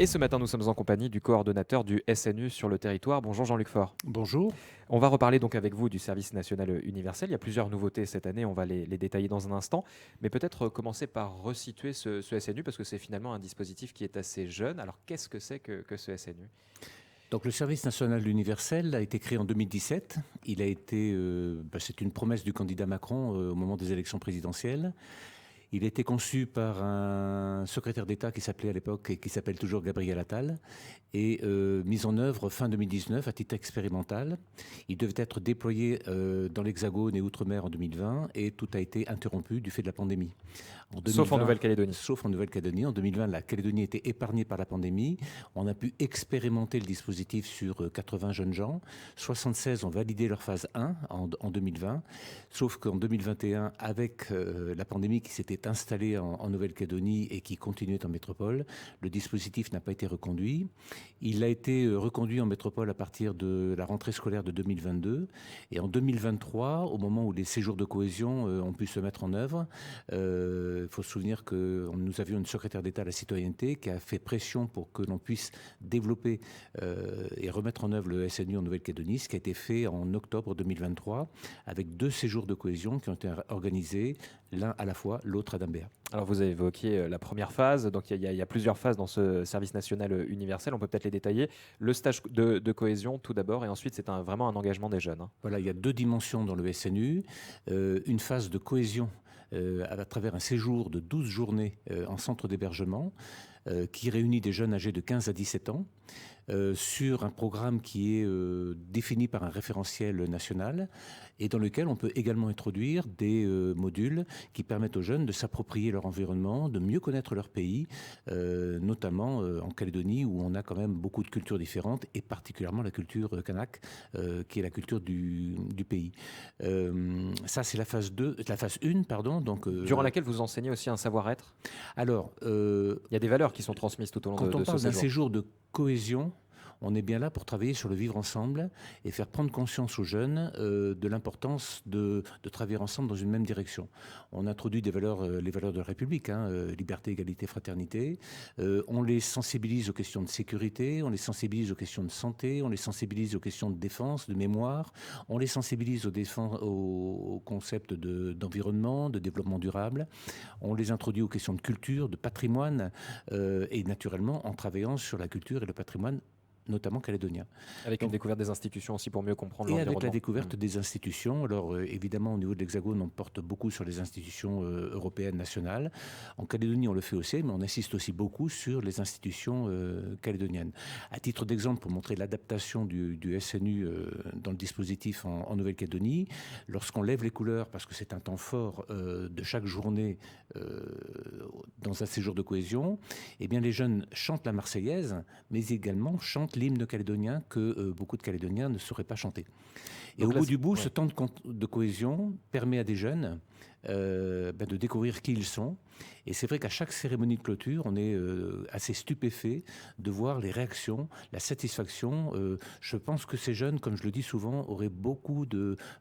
Et ce matin, nous sommes en compagnie du coordonnateur du SNU sur le territoire. Bonjour Jean-Luc Faure. Bonjour. On va reparler donc avec vous du service national universel. Il y a plusieurs nouveautés cette année, on va les détailler dans un instant. Mais peut-être commencer par resituer ce SNU parce que c'est finalement un dispositif qui est assez jeune. Alors qu'est-ce que c'est que ce SNU? Donc le service national universel a été créé en 2017. C'est une promesse du candidat Macron au moment des élections présidentielles. Il a été conçu par un secrétaire d'État qui s'appelait à l'époque et qui s'appelle toujours Gabriel Attal et mis en œuvre fin 2019 à titre expérimental. Il devait être déployé dans l'Hexagone et Outre-mer en 2020 et tout a été interrompu du fait de la pandémie. En Sauf en 2020, Nouvelle-Calédonie. sauf en Nouvelle-Calédonie. En 2020, la Calédonie était épargnée par la pandémie. On a pu expérimenter le dispositif sur 80 jeunes gens. 76 ont validé leur phase 1 en 2020. Sauf qu'en 2021, avec la pandémie qui s'était installée en Nouvelle-Calédonie et qui continuait en métropole, le dispositif n'a pas été reconduit. Il a été reconduit en métropole à partir de la rentrée scolaire de 2022. Et en 2023, au moment où les séjours de cohésion ont pu se mettre en œuvre, il faut se souvenir que nous avions une secrétaire d'État à la citoyenneté qui a fait pression pour que l'on puisse développer et remettre en œuvre le SNU en Nouvelle-Calédonie, ce qui a été fait en octobre 2023 avec 2 séjours de cohésion qui ont été organisés, l'un à la fois, l'autre à Dambéa. Alors vous avez évoqué la première phase, donc il y a plusieurs phases dans ce service national universel, on peut peut-être les détailler. Le stage de cohésion tout d'abord, et ensuite c'est vraiment un engagement des jeunes. Voilà, il y a 2 dimensions dans le SNU. Une phase de cohésion à travers un séjour de 12 journées en centre d'hébergement qui réunit des jeunes âgés de 15 à 17 ans sur un programme qui est défini par un référentiel national et dans lequel on peut également introduire des modules qui permettent aux jeunes de s'approprier leur environnement, de mieux connaître leur pays, notamment en Calédonie où on a quand même beaucoup de cultures différentes et particulièrement la culture kanak qui est la culture du pays. Ça c'est la phase 2, la phase 1 pardon. Donc, Durant laquelle vous enseignez aussi un savoir-être. Alors, il y a des valeurs qui sont transmises tout au long quand on de ce parle d'un séjour. séjour de cohésion, on est bien là pour travailler sur le vivre ensemble et faire prendre conscience aux jeunes de l'importance de travailler ensemble dans une même direction. On introduit des valeurs, les valeurs de la République, liberté, égalité, fraternité. On les sensibilise aux questions de sécurité, on les sensibilise aux questions de santé, on les sensibilise aux questions de défense, de mémoire, on les sensibilise aux concepts d'environnement, de développement durable. On les introduit aux questions de culture, de patrimoine et naturellement en travaillant sur la culture et le patrimoine notamment calédonien. Avec une Donc, découverte des institutions aussi pour mieux comprendre et avec la l'environnement. découverte des institutions, alors évidemment au niveau de l'Hexagone, on porte beaucoup sur les institutions européennes, nationales. En Calédonie, on le fait aussi, mais on insiste aussi beaucoup sur les institutions calédoniennes. À titre d'exemple, pour montrer l'adaptation du SNU dans le dispositif en Nouvelle-Calédonie, lorsqu'on lève les couleurs, parce que c'est un temps fort de chaque journée dans un séjour de cohésion, eh bien les jeunes chantent la Marseillaise, mais également chantent l'hymne calédonien que beaucoup de Calédoniens ne sauraient pas chanter. Et Donc au là, bout du bout, ouais. ce temps de cohésion permet à des jeunes de découvrir qui ils sont. Et c'est vrai qu'à chaque cérémonie de clôture, on est assez stupéfait de voir les réactions, la satisfaction. Je pense que ces jeunes, comme je le dis souvent, auraient beaucoup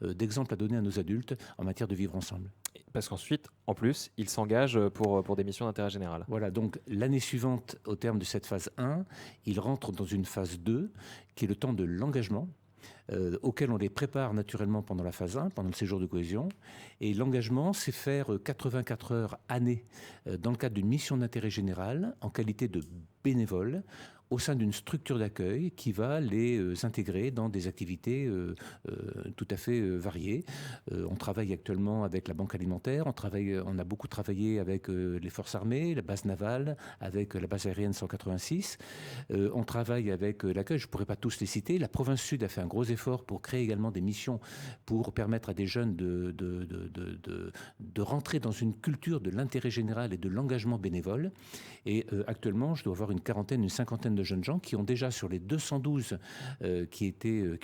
d'exemples à donner à nos adultes en matière de vivre ensemble. Parce qu'ensuite, en plus, ils s'engagent pour des missions d'intérêt général. Voilà, donc l'année suivante, au terme de cette phase 1, ils rentrent dans une phase 2, qui est le temps de l'engagement, auquel on les prépare naturellement pendant la phase 1, pendant le séjour de cohésion. Et l'engagement, c'est faire 84 heures année dans le cadre d'une mission d'intérêt général en qualité de bénévole au sein d'une structure d'accueil qui va les intégrer dans des activités tout à fait variées. On travaille actuellement avec la Banque alimentaire, on a beaucoup travaillé avec les forces armées, la base navale, avec la base aérienne 186. On travaille avec l'accueil, je ne pourrais pas tous les citer. La province Sud a fait un gros effort pour créer également des missions pour permettre à des jeunes de rentrer dans une culture de l'intérêt général et de l'engagement bénévole. Et actuellement, je dois avoir une quarantaine, une cinquantaine de jeunes gens qui ont déjà, sur les 212 qui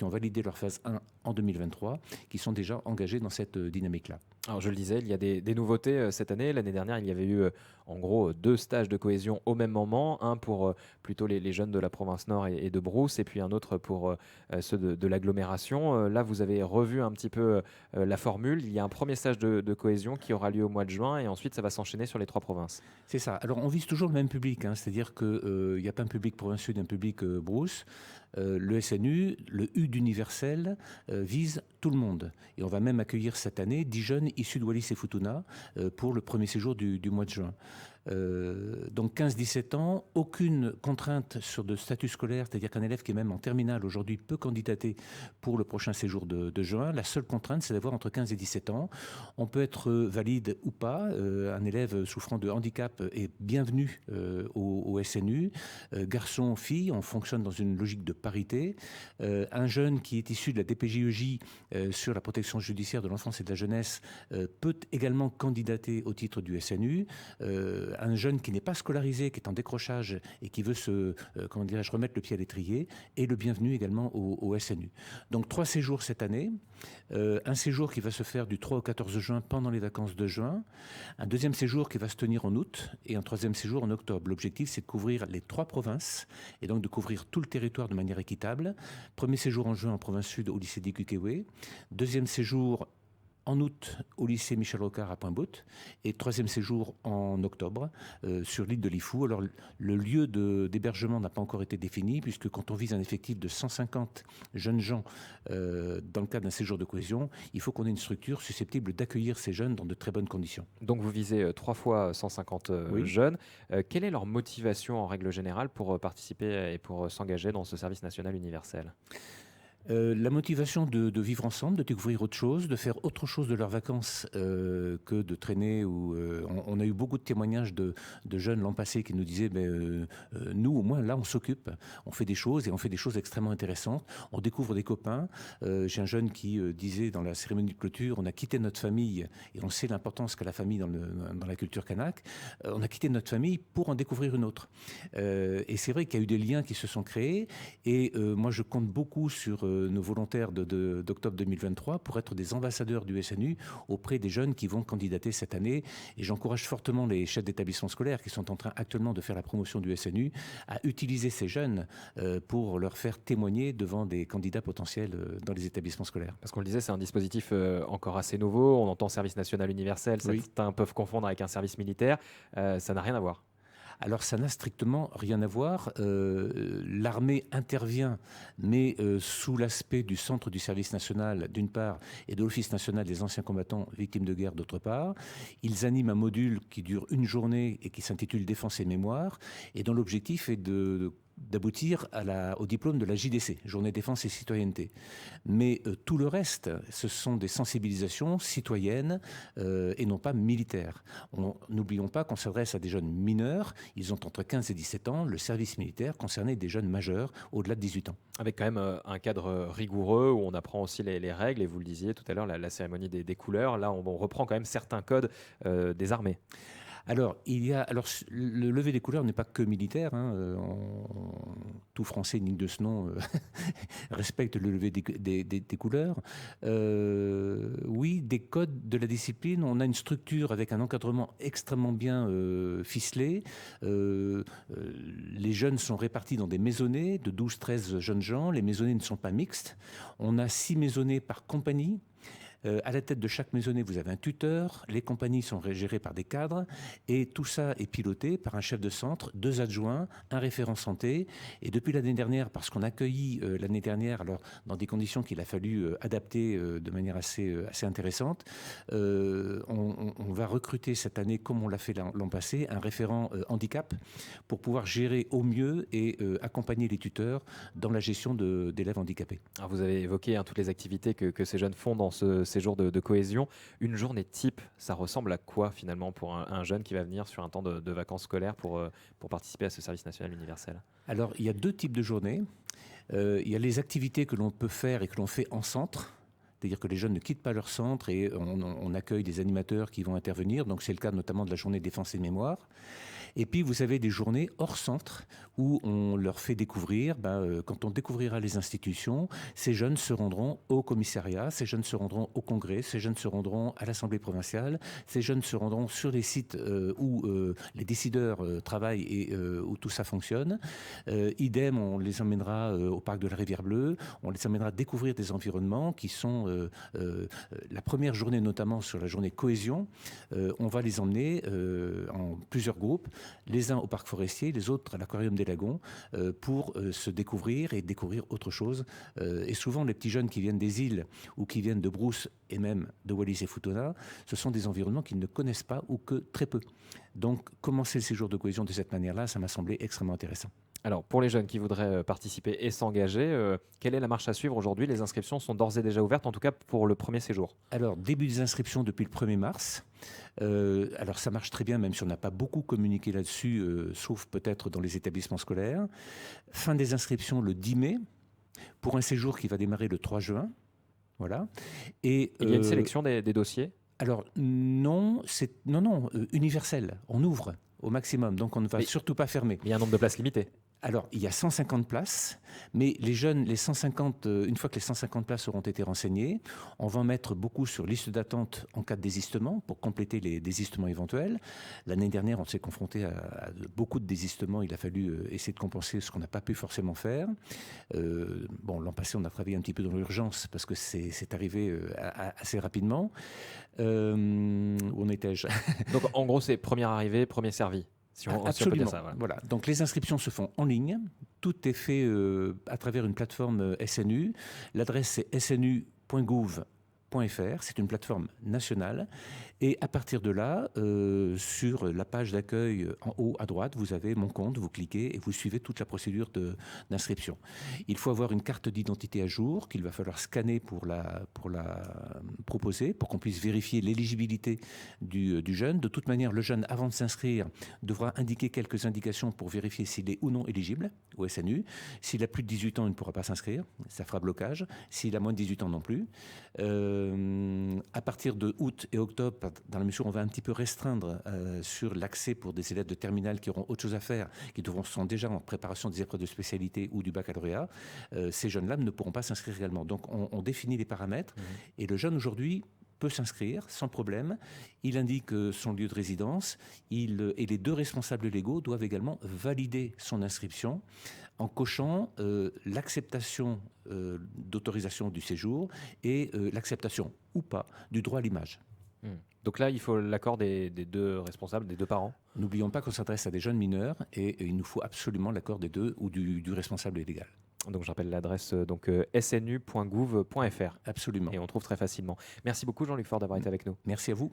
ont validé leur phase 1 en 2023, qui sont déjà engagés dans cette dynamique-là. Alors je le disais, il y a des nouveautés cette année. L'année dernière, il y avait eu en gros 2 stages de cohésion au même moment. Un pour plutôt les jeunes de la province Nord et de Brousse, et puis un autre pour ceux de agglomération. Là, vous avez revu un petit peu la formule. Il y a un premier stage de cohésion qui aura lieu au mois de juin et ensuite ça va s'enchaîner sur les 3 provinces. C'est ça. Alors, on vise toujours le même public, hein, c'est-à-dire qu'il n'y a pas un public province sud, un public brousse. Le SNU, le U d'universel, vise tout le monde. Et on va même accueillir cette année 10 jeunes issus de Wallis et Futuna pour le premier séjour du mois de juin. Donc 15-17 ans, aucune contrainte sur de statut scolaire, c'est-à-dire qu'un élève qui est même en terminale aujourd'hui peut candidater pour le prochain séjour de juin. La seule contrainte, c'est d'avoir entre 15 et 17 ans. On peut être valide ou pas. Un élève souffrant de handicap est bienvenu au SNU. Garçon, fille, on fonctionne dans une logique de parité. Un jeune qui est issu de la DPJEJ sur la protection judiciaire de l'enfance et de la jeunesse peut également candidater au titre du SNU. Un jeune qui n'est pas scolarisé, qui est en décrochage et qui veut remettre le pied à l'étrier est le bienvenu également au SNU. Donc 3 séjours cette année, un séjour qui va se faire du 3 au 14 juin pendant les vacances de juin, un deuxième séjour qui va se tenir en août et un troisième séjour en octobre. L'objectif, c'est de couvrir les 3 provinces et donc de couvrir tout le territoire de manière équitable. Premier séjour en juin en province sud au lycée d'Ikukewe, deuxième séjour en août au lycée Michel Rocard à Pointe-Boute et troisième séjour en octobre sur l'île de Lifou. Alors le lieu d'hébergement n'a pas encore été défini puisque quand on vise un effectif de 150 jeunes gens dans le cadre d'un séjour de cohésion, il faut qu'on ait une structure susceptible d'accueillir ces jeunes dans de très bonnes conditions. Donc vous visez 3 fois 150 Oui. jeunes. Quelle est leur motivation en règle générale pour participer et pour s'engager dans ce service national universel ? La motivation de vivre ensemble, de découvrir autre chose, de faire autre chose de leurs vacances que de traîner. On a eu beaucoup de témoignages de jeunes l'an passé qui nous disaient nous, au moins, là, on s'occupe, on fait des choses et on fait des choses extrêmement intéressantes. On découvre des copains. J'ai un jeune qui disait dans la cérémonie de clôture, on a quitté notre famille et on sait l'importance qu'a la famille dans la culture kanak. On a quitté notre famille pour en découvrir une autre. Et c'est vrai qu'il y a eu des liens qui se sont créés et moi, je compte beaucoup sur nos volontaires d'octobre 2023 pour être des ambassadeurs du SNU auprès des jeunes qui vont candidater cette année. Et j'encourage fortement les chefs d'établissement scolaires qui sont en train actuellement de faire la promotion du SNU à utiliser ces jeunes pour leur faire témoigner devant des candidats potentiels dans les établissements scolaires. Parce qu'on le disait, c'est un dispositif encore assez nouveau. On entend service national universel, Oui. certains peuvent confondre avec un service militaire. Ça n'a rien à voir. Alors ça n'a strictement rien à voir. L'armée intervient, mais sous l'aspect du centre du service national d'une part et de l'Office national des anciens combattants victimes de guerre d'autre part. Ils animent un module qui dure une journée et qui s'intitule Défense et mémoire et dont l'objectif est d'aboutir au diplôme de la JDC, Journée Défense et Citoyenneté. Mais tout le reste, ce sont des sensibilisations citoyennes et non pas militaires. N'oublions pas qu'on s'adresse à des jeunes mineurs, ils ont entre 15 et 17 ans, le service militaire concernait des jeunes majeurs au-delà de 18 ans. Avec quand même un cadre rigoureux où on apprend aussi les règles, et vous le disiez tout à l'heure, la cérémonie des couleurs, là on reprend quand même certains codes des armées. Alors, le lever des couleurs n'est pas que militaire. Tout Français digne de ce nom respecte le lever des couleurs. Oui, des codes de la discipline. On a une structure avec un encadrement extrêmement bien ficelé. Les jeunes sont répartis dans des maisonnées de 12-13 jeunes gens. Les maisonnées ne sont pas mixtes. On a 6 maisonnées par compagnie. À la tête de chaque maisonnée, vous avez un tuteur, les compagnies sont gérées par des cadres et tout ça est piloté par un chef de centre, 2 adjoints, un référent santé. Et depuis l'année dernière, parce qu'on a accueilli l'année dernière, alors dans des conditions qu'il a fallu adapter de manière assez intéressante, on va recruter cette année, comme on l'a fait l'an passé, un référent handicap pour pouvoir gérer au mieux et accompagner les tuteurs dans la gestion d'élèves handicapés. Alors vous avez évoqué toutes les activités que ces jeunes font dans ce séjour de cohésion. Une journée type, ça ressemble à quoi finalement pour un jeune qui va venir sur un temps de vacances scolaires pour participer à ce service national universel ? Alors, il y a 2 types de journées. Il y a les activités que l'on peut faire et que l'on fait en centre. C'est-à-dire que les jeunes ne quittent pas leur centre et on accueille des animateurs qui vont intervenir. Donc, c'est le cas notamment de la journée défense et mémoire. Et puis, vous avez des journées hors centre où on leur fait découvrir, quand on découvrira les institutions, ces jeunes se rendront au commissariat, ces jeunes se rendront au congrès, ces jeunes se rendront à l'Assemblée provinciale, ces jeunes se rendront sur les sites où les décideurs travaillent et où tout ça fonctionne. Idem, on les emmènera au parc de la Rivière Bleue, on les emmènera découvrir des environnements qui sont la première journée, notamment sur la journée cohésion, on va les emmener en plusieurs groupes, les uns au parc forestier, les autres à l'aquarium des Lagons, pour se découvrir et découvrir autre chose. Et souvent, les petits jeunes qui viennent des îles ou qui viennent de Brousse et même de Wallis et Futuna, ce sont des environnements qu'ils ne connaissent pas ou que très peu. Donc, commencer le séjour de cohésion de cette manière-là, ça m'a semblé extrêmement intéressant. Alors, pour les jeunes qui voudraient participer et s'engager, quelle est la marche à suivre aujourd'hui? Les inscriptions sont d'ores et déjà ouvertes, en tout cas pour le premier séjour. Alors, début des inscriptions depuis le 1er mars. Alors, ça marche très bien, même si on n'a pas beaucoup communiqué là-dessus, sauf peut-être dans les établissements scolaires. Fin des inscriptions le 10 mai, pour un séjour qui va démarrer le 3 juin. Voilà. Et il y a une sélection des dossiers? Alors, non, universel. On ouvre au maximum, donc on ne va surtout pas fermer. Il y a un nombre de places limité. Alors, il y a 150 places, mais les jeunes, une fois que les 150 places auront été renseignées, on va en mettre beaucoup sur liste d'attente en cas de désistement pour compléter les désistements éventuels. L'année dernière, on s'est confronté à beaucoup de désistements. Il a fallu essayer de compenser ce qu'on n'a pas pu forcément faire. L'an passé, on a travaillé un petit peu dans l'urgence parce que c'est arrivé assez rapidement. Où en étais-je? Donc, en gros, c'est première arrivée, premier servi. Absolument. Si on peut dire ça, voilà. Donc les inscriptions se font en ligne. Tout est fait à travers une plateforme SNU. L'adresse c'est snu.gouv.fr. C'est une plateforme nationale. Et à partir de là, sur la page d'accueil en haut à droite, vous avez mon compte, vous cliquez et vous suivez toute la procédure d'inscription. Il faut avoir une carte d'identité à jour qu'il va falloir scanner pour la proposer, pour qu'on puisse vérifier l'éligibilité du jeune. De toute manière, le jeune, avant de s'inscrire, devra indiquer quelques indications pour vérifier s'il est ou non éligible au SNU. S'il a plus de 18 ans, il ne pourra pas s'inscrire. Ça fera blocage. S'il a moins de 18 ans non plus. À partir de août et octobre, dans la mesure où on va un petit peu restreindre sur l'accès pour des élèves de terminale qui auront autre chose à faire, qui sont déjà en préparation des épreuves de spécialité ou du baccalauréat, ces jeunes-là ne pourront pas s'inscrire également. Donc on définit les paramètres et le jeune aujourd'hui peut s'inscrire sans problème. Il indique son lieu de résidence et les deux responsables légaux doivent également valider son inscription en cochant l'acceptation d'autorisation du séjour et l'acceptation ou pas du droit à l'image. Donc là, il faut l'accord des deux responsables, des deux parents. N'oublions pas qu'on s'adresse à des jeunes mineurs et il nous faut absolument l'accord des deux ou du responsable légal. Donc je rappelle l'adresse snu.gouv.fr. Absolument. Et on trouve très facilement. Merci beaucoup Jean-Luc Faure d'avoir été avec nous. Merci à vous.